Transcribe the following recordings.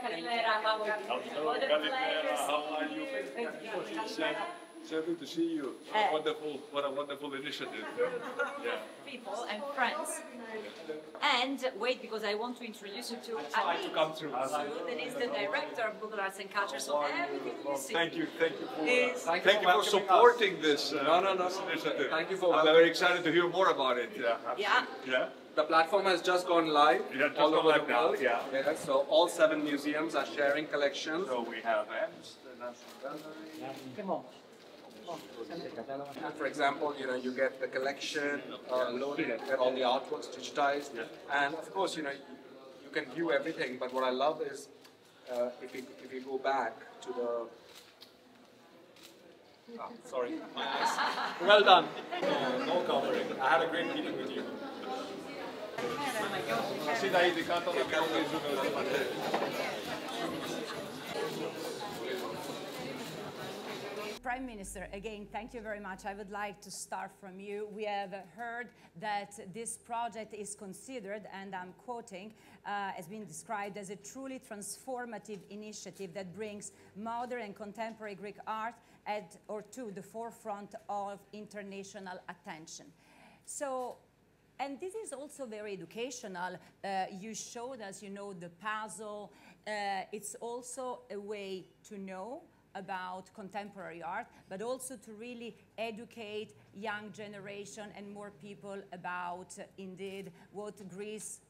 Kalimera, how are you? It's happy to see you. What a wonderful initiative. Yeah. People and friends. And wait, because I want to introduce you to Ali, that is the director of Google Arts and Culture. So everything you see. Thank you for supporting this initiative. Thank you for I'm very excited to hear more about it. Yeah. The platform has just gone live all over the world. Yeah. So all 7 museums are sharing collections. So we have the National Gallery. Come on. And for example, you get the collection loaded, you get all the artworks digitized, and of course, you can view everything. But what I love is if you go back to the. Oh, sorry. Well done. No covering. I had a great meeting with you. Prime Minister, again, thank you very much. I would like to start from you. We have heard that this project is considered, and I'm quoting, has been described as a truly transformative initiative that brings modern and contemporary Greek art to the forefront of international attention. So, and this is also very educational. You showed us, the puzzle. It's also a way to know about contemporary art, but also to really educate young generation and more people about indeed what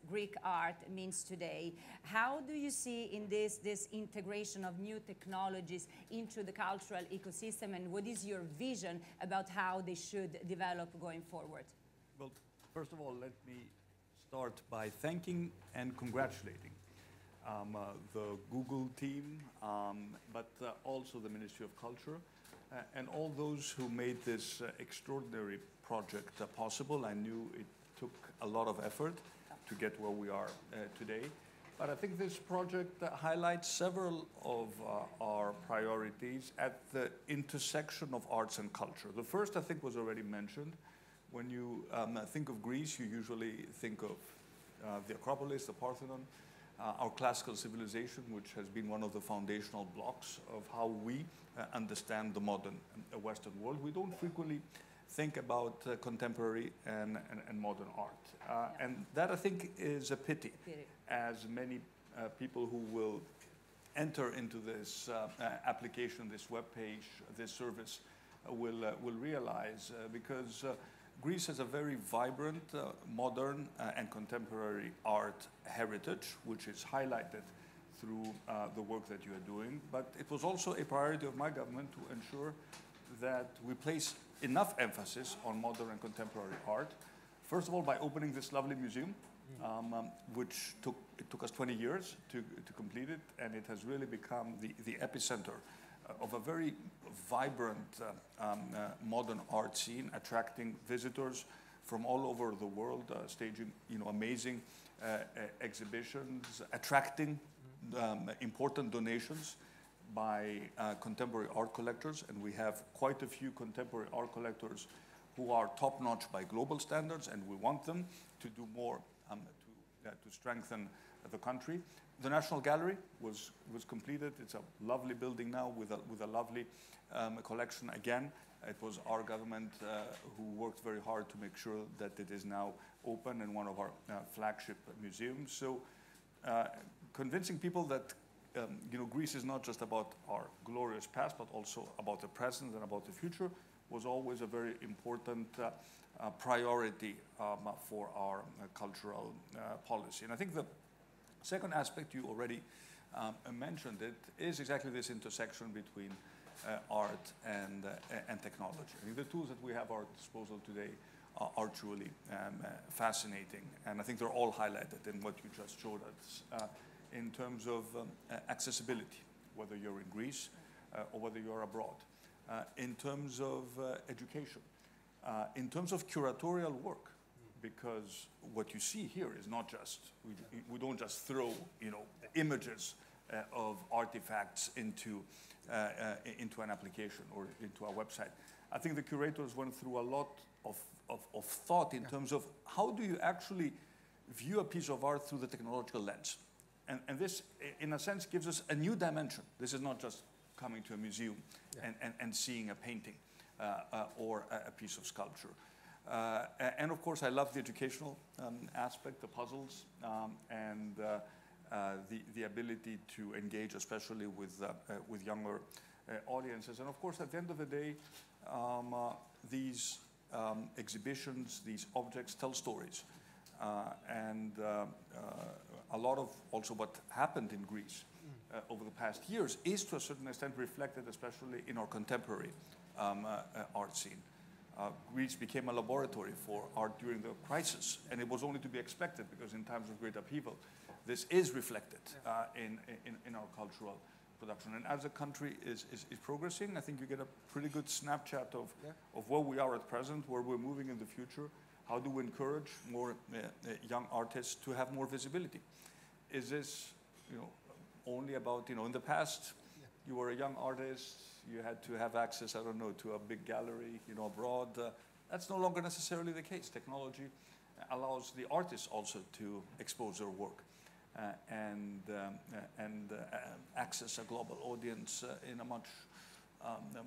Greek art means today. How do you see in this integration of new technologies into the cultural ecosystem, and what is your vision about how they should develop going forward? Well, first of all, let me start by thanking and congratulating the Google team, but also the Ministry of Culture, and all those who made this extraordinary project possible. I knew it took a lot of effort to get where we are today, but I think this project highlights several of our priorities at the intersection of arts and culture. The first, I think, was already mentioned. When you think of Greece, you usually think of the Acropolis, the Parthenon, our classical civilization, which has been one of the foundational blocks of how we understand the modern Western world. We don't frequently think about contemporary and modern art. And that, I think, is a pity, as many people who will enter into this application, this web page, this service, will realize, because Greece has a very vibrant, modern and contemporary art heritage, which is highlighted through the work that you are doing. But it was also a priority of my government to ensure that we place enough emphasis on modern and contemporary art. First of all, by opening this lovely museum, which took us 20 years to complete it, and it has really become the epicenter of a very vibrant modern art scene, attracting visitors from all over the world, staging amazing exhibitions, attracting important donations by contemporary art collectors, and we have quite a few contemporary art collectors who are top-notch by global standards, and we want them to do more to strengthen the country. The National Gallery was completed. It's a lovely building now with a lovely collection. Again, it was our government who worked very hard to make sure that it is now open in one of our flagship museums. So convincing people that Greece is not just about our glorious past, but also about the present and about the future was always a very important priority for our cultural policy. And I think the second aspect, you already mentioned it, is exactly this intersection between art and technology. I think the tools that we have at our disposal today are truly fascinating, and I think they're all highlighted in what you just showed us in terms of accessibility, whether you're in Greece or whether you're abroad, in terms of education, in terms of curatorial work. Because what you see here is not just, we don't just throw images of artifacts into an application or into our website. I think the curators went through a lot of thought in terms of how do you actually view a piece of art through the technological lens. And this, in a sense, gives us a new dimension. This is not just coming to a museum and seeing a painting or a piece of sculpture. And of course, I love the educational aspect, the puzzles, and the ability to engage, especially with younger audiences. And of course, at the end of the day, these exhibitions, these objects tell stories. And a lot of also what happened in Greece over the past years is to a certain extent reflected, especially in our contemporary art scene. Greece became a laboratory for art during the crisis, and it was only to be expected because in times of great upheaval, this is reflected in our cultural production. And as the country is progressing, I think you get a pretty good snapshot of where we are at present, where we're moving in the future. How do we encourage more young artists to have more visibility? Is this, only about, in the past, you were a young artist, you had to have access, I don't know, to a big gallery, abroad. That's no longer necessarily the case. Technology allows the artists also to expose their work and access a global audience in a much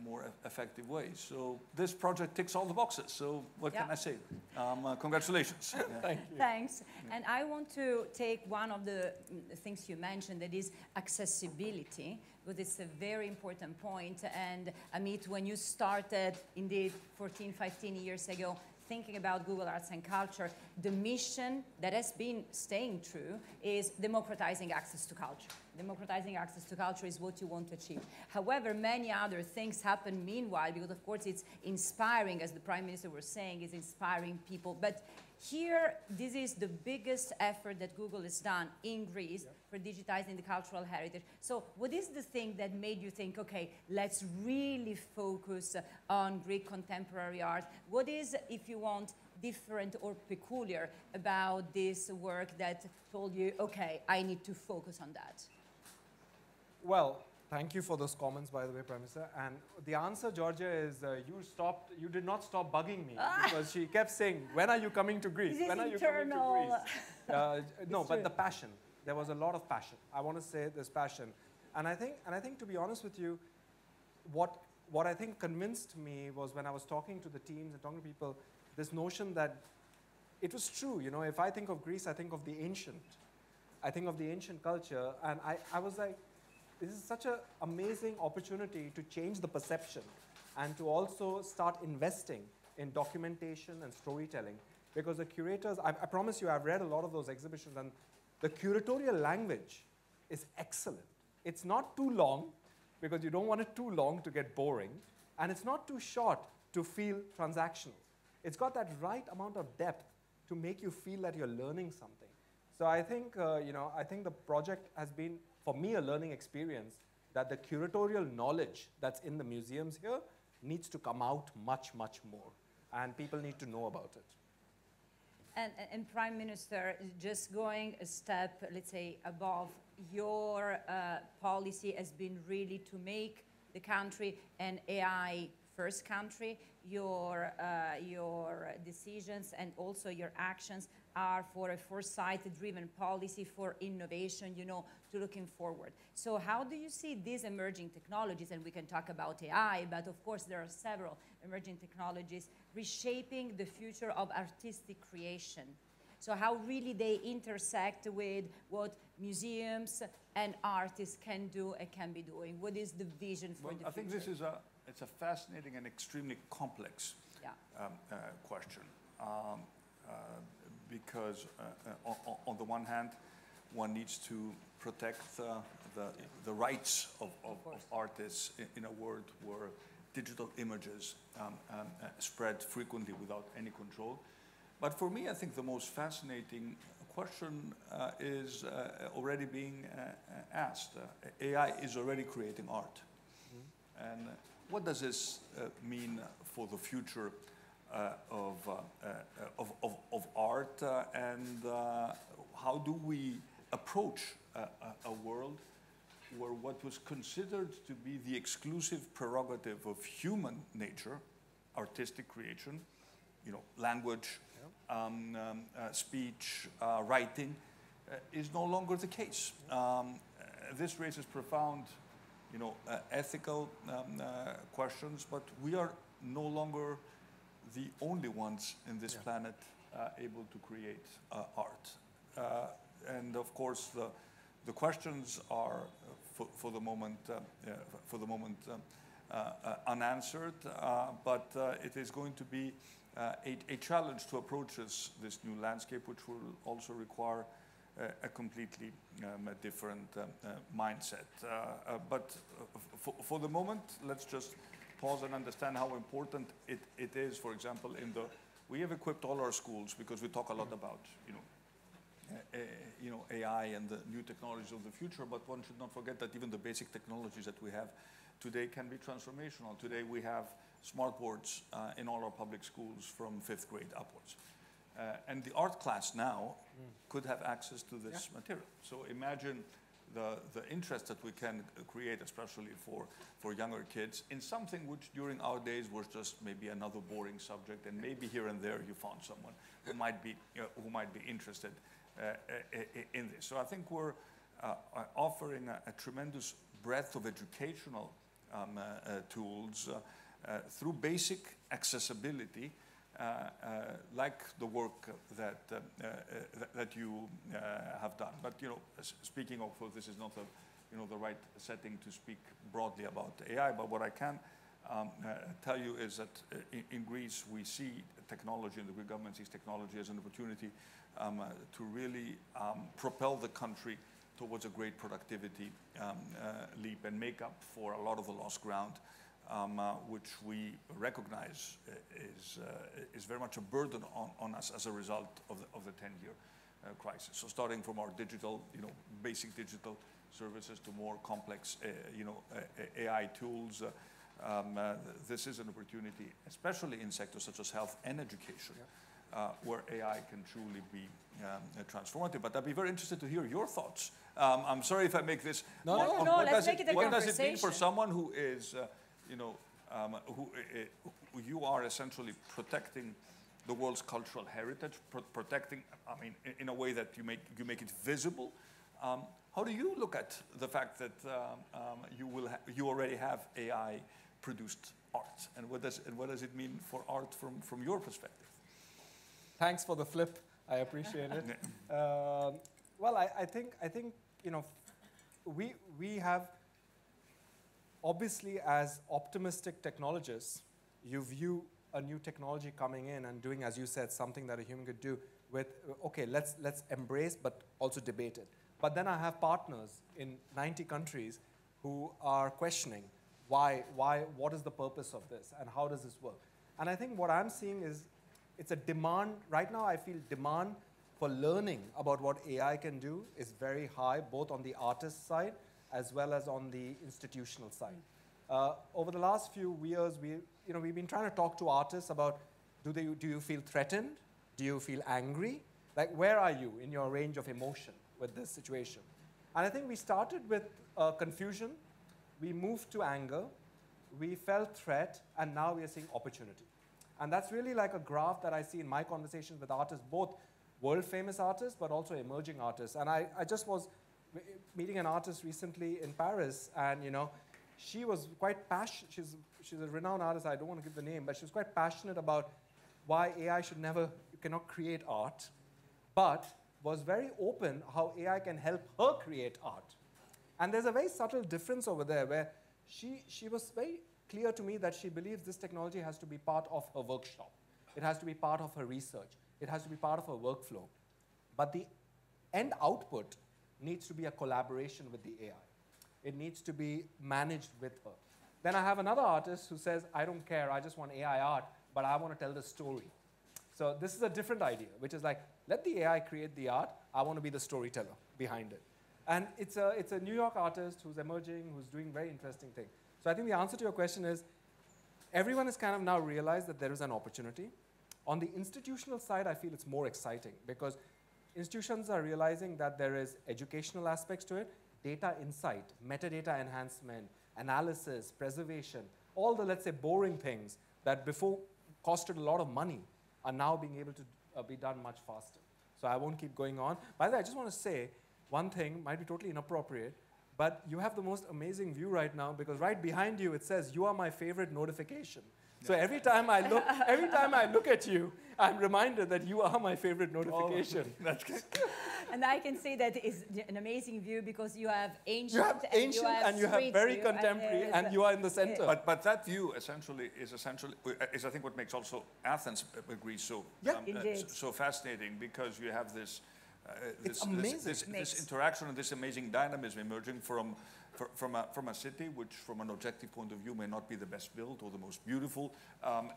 more effective way. So this project ticks all the boxes. So what can I say? Congratulations. Thank you. Thanks. And I want to take one of the things you mentioned, that is accessibility, because it's a very important point. And Amit, when you started, indeed, 14, 15 years ago, thinking about Google Arts and Culture, the mission that has been staying true is democratizing access to culture. Democratizing access to culture is what you want to achieve. However, many other things happen meanwhile, because of course it's inspiring, as the Prime Minister was saying, it's inspiring people. But here, this is the biggest effort that Google has done in Greece for digitizing the cultural heritage. So what is the thing that made you think, okay, let's really focus on Greek contemporary art? What is, if you want, different or peculiar about this work that told you, okay, I need to focus on that? Well, thank you for those comments, by the way, Prime Minister. And the answer, Georgia, is you did not stop bugging me because she kept saying, when are you coming to Greece? When are you coming to Greece? No, but the passion. There was a lot of passion. I want to say there's passion. And I think, to be honest with you, what I think convinced me was when I was talking to the teams and talking to people, this notion that it was true. If I think of Greece, I think of the ancient. I think of the ancient culture. And I was like, this is such an amazing opportunity to change the perception and to also start investing in documentation and storytelling. Because the curators, I promise you, I've read a lot of those exhibitions, and the curatorial language is excellent. It's not too long, because you don't want it too long to get boring, and it's not too short to feel transactional. It's got that right amount of depth to make you feel that you're learning something. So I think, I think the project has been, for me, a learning experience that the curatorial knowledge that's in the museums here needs to come out much, much more. And people need to know about it. And Prime Minister, just going a step, let's say, above, your policy has been really to make the country an AI-first country. Your decisions and also your actions are for a foresight-driven policy for innovation, to looking forward. So how do you see these emerging technologies, and we can talk about AI, but of course there are several emerging technologies reshaping the future of artistic creation? So how really they intersect with what museums and artists can do and can be doing? What is the vision for the future? I think this is it's a fascinating and extremely complex question. Because on the one hand, one needs to protect the rights of artists in a world where digital images spread frequently without any control. But for me, I think the most fascinating question is already being asked. AI is already creating art. And what does this mean for the future of art, and how do we approach a world where what was considered to be the exclusive prerogative of human nature, artistic creation, language, speech, writing, is no longer the case. This raises profound, ethical questions, but we are no longer the only ones in this planet able to create art. And of course, the questions are, for the moment, unanswered. But it is going to be a challenge to approach this new landscape, which will also require a completely different mindset. But for the moment, let's just pause and understand how important it is. For example, we have equipped all our schools, because we talk a lot about AI and the new technologies of the future, but one should not forget that even the basic technologies that we have today can be transformational. Today we have smart boards in all our public schools from 5th grade upwards. And the art class now could have access to this material. So imagine the interest that we can create, especially for younger kids, in something which during our days was just maybe another boring subject, and maybe here and there you found someone who might be interested in this. So I think we're offering a tremendous breadth of educational tools through basic accessibility, like the work that you have done. But speaking of course, this is not the right setting to speak broadly about AI. But what I can tell you is that in Greece we see technology, and the Greek government sees technology as an opportunity to really propel the country towards a great productivity leap and make up for a lot of the lost ground, which we recognize is very much a burden on us as a result of the 10-year crisis. So starting from our digital, basic digital services to more complex, AI tools, this is an opportunity, especially in sectors such as health and education, where AI can truly be transformative. But I'd be very interested to hear your thoughts. I'm sorry if I make this. No, let's make it a conversation. What does it mean for someone who is, who you are essentially protecting the world's cultural heritage, protecting, I mean, in a way that you make it visible? How do you look at the fact that you already have AI-produced art, and what does it mean for art from your perspective? Thanks for the flip. I appreciate it. Well, I think we have, obviously, as optimistic technologists, you view a new technology coming in and doing, as you said, something that a human could do with, okay, let's embrace, but also debate it. But then I have partners in 90 countries who are questioning why, what is the purpose of this, and how does this work? And I think what I'm seeing is it's a demand. Right now, I feel demand for learning about what AI can do is very high, both on the artist side as well as on the institutional side. Over the last few years, we've been trying to talk to artists about, do you feel threatened? Do you feel angry? Like, where are you in your range of emotion with this situation? And I think we started with confusion, we moved to anger, we felt threat, and now we are seeing opportunity. And that's really like a graph that I see in my conversations with artists, both world-famous artists, but also emerging artists. And I just was meeting an artist recently in Paris, and she was quite passionate. She's a renowned artist. I don't want to give the name, but she was quite passionate about why AI cannot create art, but was very open how AI can help her create art. And there's a very subtle difference over there where she was very clear to me that she believes this technology has to be part of her workshop. It has to be part of her research. It has to be part of her workflow. But the end output needs to be a collaboration with the AI. It needs to be managed with her. Then I have another artist who says, I don't care, I just want AI art, but I want to tell the story. So this is a different idea, which is like, let the AI create the art, I want to be the storyteller behind it. And it's a New York artist who's emerging, who's doing very interesting things. So I think the answer to your question is, everyone has kind of now realized that there is an opportunity. On the institutional side, I feel it's more exciting because institutions are realizing that there is educational aspects to it, data insight, metadata enhancement, analysis, preservation, all the, let's say, boring things that before costed a lot of money. are now being able to be done much faster. So I won't keep going on. By the way, I just want to say one thing, might be totally inappropriate, but you have the most amazing view right now because right behind you it says, "You are my favorite notification." So every time I look at you, I'm reminded that you are my favorite notification. Oh, that's good. And I can say that is an amazing view because you have ancient, and you have very contemporary, and you are in the center. But that view essentially is I think what makes also Athens, Greece so fascinating because you have this interaction and this amazing dynamism emerging from a city which, from an objective point of view, may not be the best built or the most beautiful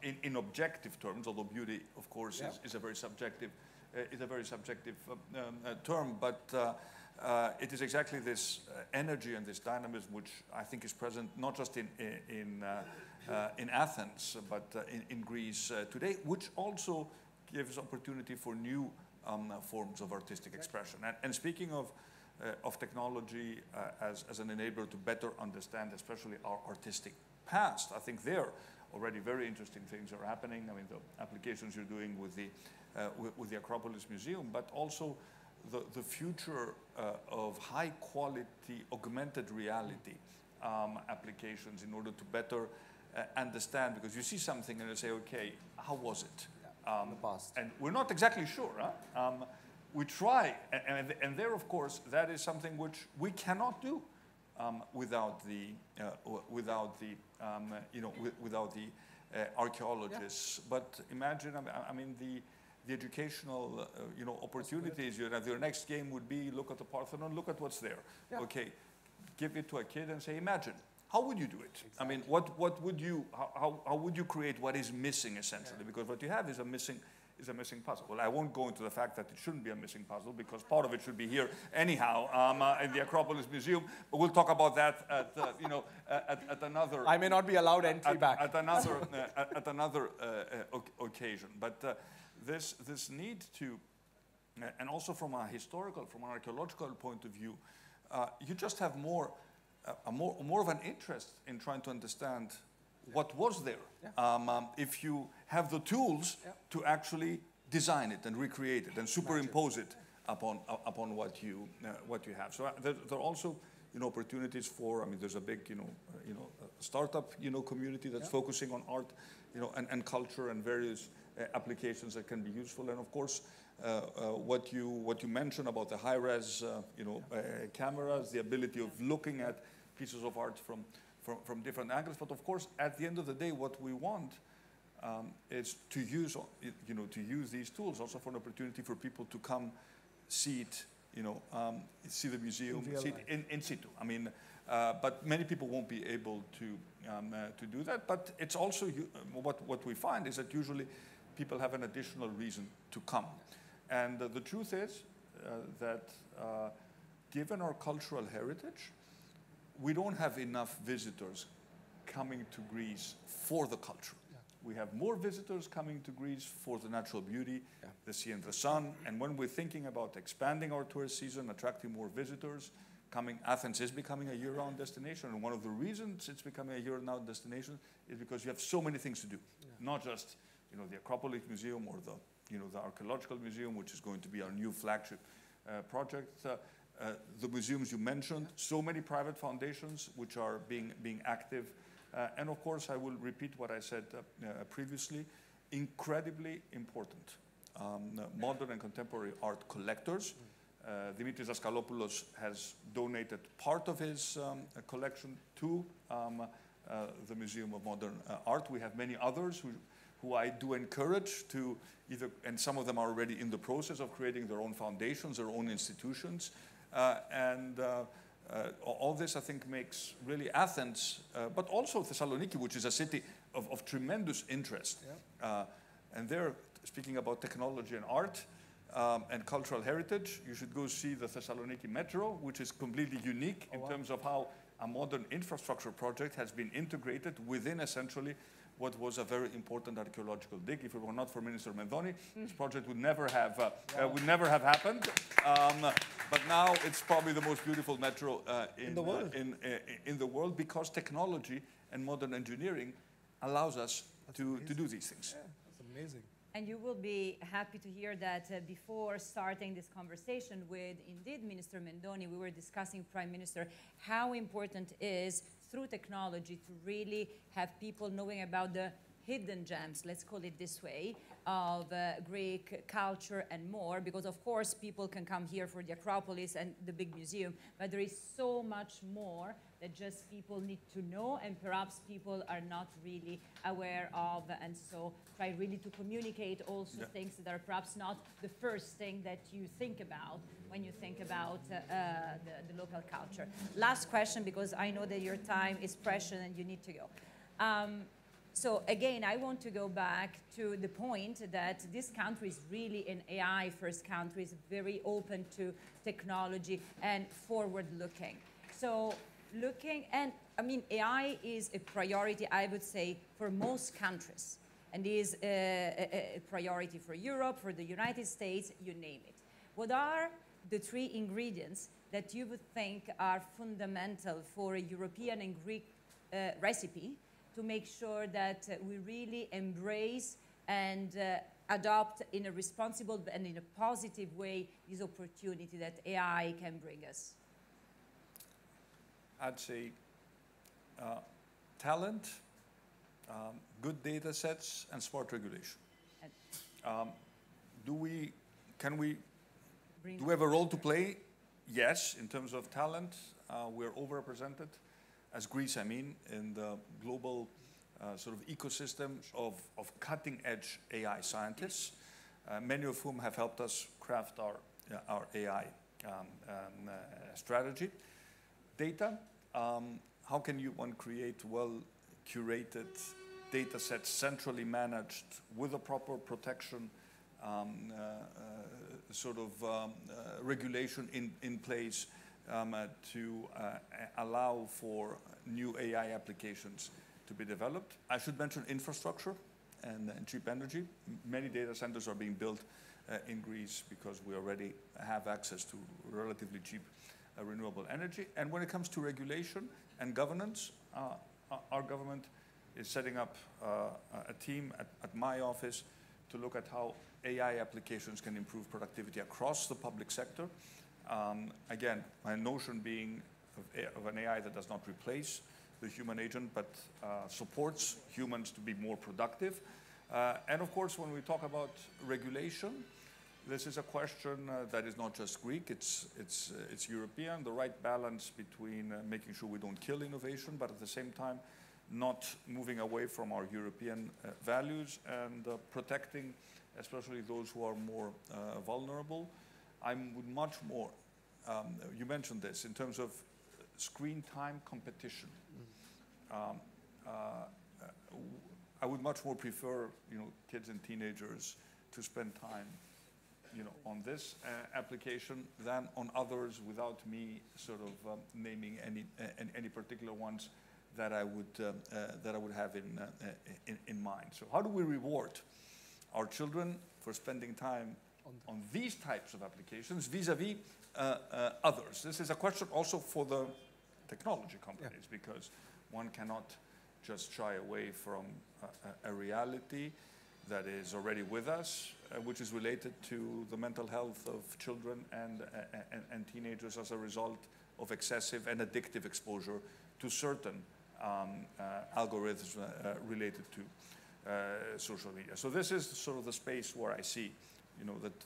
in objective terms. Although beauty, of course, is a very subjective term. But it is exactly this energy and this dynamism which I think is present not just in Athens but in Greece today, which also gives opportunity for new forms of artistic expression. And speaking of technology as an enabler to better understand, especially our artistic past, I think there already very interesting things are happening. I mean, the applications you're doing with the Acropolis Museum, but also the future of high quality augmented reality applications in order to better understand, because you see something and you say, okay, how was it? In the past. And we're not exactly sure. Huh? We try, and there, of course, that is something which we cannot do without the archaeologists. But imagine, I mean, the educational opportunities. Your next game would be look at the Parthenon, look at what's there. Yeah. Okay, give it to a kid and say, imagine. How would you do it? Exactly. I mean, what would you? How would you create what is missing essentially? Yeah. Because what you have is a missing puzzle. Well, I won't go into the fact that it shouldn't be a missing puzzle because part of it should be here anyhow in the Acropolis Museum. But we'll talk about that at another. I may not be allowed entry back at another occasion. But this need to, and also from an archaeological point of view, you just have more of an interest in trying to understand what was there. Yeah. If you have the tools to actually design it and recreate it and superimpose it upon what you have. So there are also opportunities for. I mean, there's a big startup community that's focusing on art, and culture and various applications that can be useful. And of course, what you mentioned about the high-res cameras, the ability of looking at pieces of art from different angles. But of course, at the end of the day, what we want is to use these tools also for an opportunity for people to come see it, see the museum, see it in situ. I mean, but many people won't be able to do that. But it's also what we find is that usually people have an additional reason to come. And the truth is that given our cultural heritage, we don't have enough visitors coming to Greece for the culture. Yeah. We have more visitors coming to Greece for the natural beauty, the sea and the sun. And when we're thinking about expanding our tourist season, attracting more visitors, Athens is becoming a year-round destination. And one of the reasons it's becoming a year-round destination is because you have so many things to do. Yeah. Not just the Acropolis Museum or the Archaeological Museum, which is going to be our new flagship project. The museums you mentioned, so many private foundations which are being active. And of course, I will repeat what I said previously, incredibly important modern and contemporary art collectors. Dimitris Daskalopoulos has donated part of his collection to the Museum of Modern Art. We have many others who I do encourage to either, and some of them are already in the process of creating their own foundations, their own institutions. All this, I think, makes really Athens, but also Thessaloniki, which is a city of tremendous interest. Yeah. And there, speaking about technology and art and cultural heritage, you should go see the Thessaloniki Metro, which is completely unique in terms of how a modern infrastructure project has been integrated within essentially what was a very important archaeological dig. If it were not for Minister Mendoni, this project would never have happened. But now it's probably the most beautiful metro in the world because technology and modern engineering allows us to do these things. Yeah, that's amazing. And you will be happy to hear that before starting this conversation with, indeed, Minister Mendoni, we were discussing, Prime Minister, how important it is through technology to really have people knowing about the hidden gems, let's call it this way, of Greek culture and more, because of course people can come here for the Acropolis and the big museum, but there is so much more that just people need to know and perhaps people are not really aware of, and so try really to communicate also things that are perhaps not the first thing that you think about when you think about the local culture. Last question, because I know that your time is precious and you need to go. So again, I want to go back to the point that this country is really an AI-first country, is very open to technology and forward-looking. So looking, and I mean, AI is a priority, I would say, for most countries, and is a priority for Europe, for the United States, you name it. What are the 3 ingredients that you would think are fundamental for a European and Greek recipe to make sure that we really embrace and adopt in a responsible and in a positive way this opportunity that AI can bring us? I'd say talent, good data sets, and smart regulation. Do we have a role to play? Yes, in terms of talent, we're overrepresented. As Greece, I mean, in the global sort of ecosystem of cutting-edge AI scientists, many of whom have helped us craft our AI strategy. Data, how can one create well-curated data sets, centrally managed, with a proper protection, regulation in place, to allow for new AI applications to be developed. I should mention infrastructure and cheap energy. Many data centers are being built in Greece because we already have access to relatively cheap renewable energy. And when it comes to regulation and governance, our government is setting up a team at my office to look at how AI applications can improve productivity across the public sector. Again, my notion being of an AI that does not replace the human agent, but supports humans to be more productive. And of course, when we talk about regulation, this is a question that is not just Greek, it's European, the right balance between making sure we don't kill innovation, but at the same time, not moving away from our European values and protecting especially those who are more vulnerable. I would much more, you mentioned this, in terms of screen time competition. I would much more prefer, kids and teenagers to spend time, on this application than on others, without me sort of naming any particular ones that I would have in mind. So how do we reward our children for spending time on these types of applications vis-a-vis others? This is a question also for the technology companies, because one cannot just shy away from a reality that is already with us, which is related to the mental health of children and teenagers as a result of excessive and addictive exposure to certain algorithms related to social media. So this is sort of the space where I see,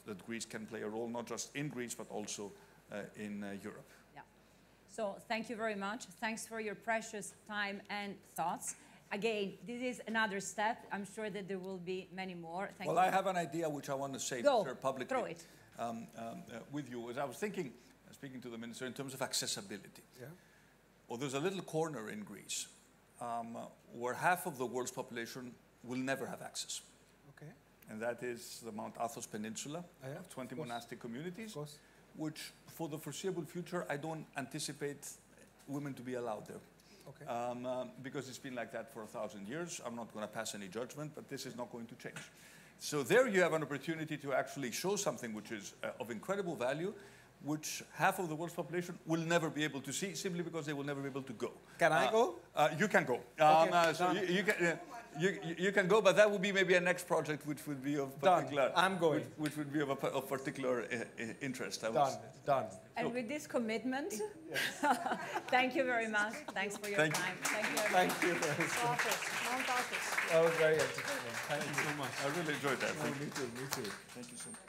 that Greece can play a role, not just in Greece, but also in Europe. Yeah. So thank you very much. Thanks for your precious time and thoughts. Again, this is another step. I'm sure that there will be many more. Thank you. I have an idea which I want to say publicly. Throw it. With you. As I was thinking, speaking to the minister, in terms of accessibility. Yeah. Well, there's a little corner in Greece where half of the world's population will never have access. Okay. And that is the Mount Athos Peninsula, of 20 monastic communities, which for the foreseeable future, I don't anticipate women to be allowed there. Okay. Because it's been like that for 1,000 years. I'm not going to pass any judgment, but this is not going to change. So there you have an opportunity to actually show something which is of incredible value, which half of the world's population will never be able to see, simply because they will never be able to go. Can I go? You can go. Okay, so you can. You can go, but that would be maybe a next project which would be of particular. Done. I'm going. Which would be of particular interest. Done. And with this commitment, thank you very much. Thanks for your time. Thank you. Thank you. That was very entertaining. Thank you so much. I really enjoyed that. Me too. Thank you so much.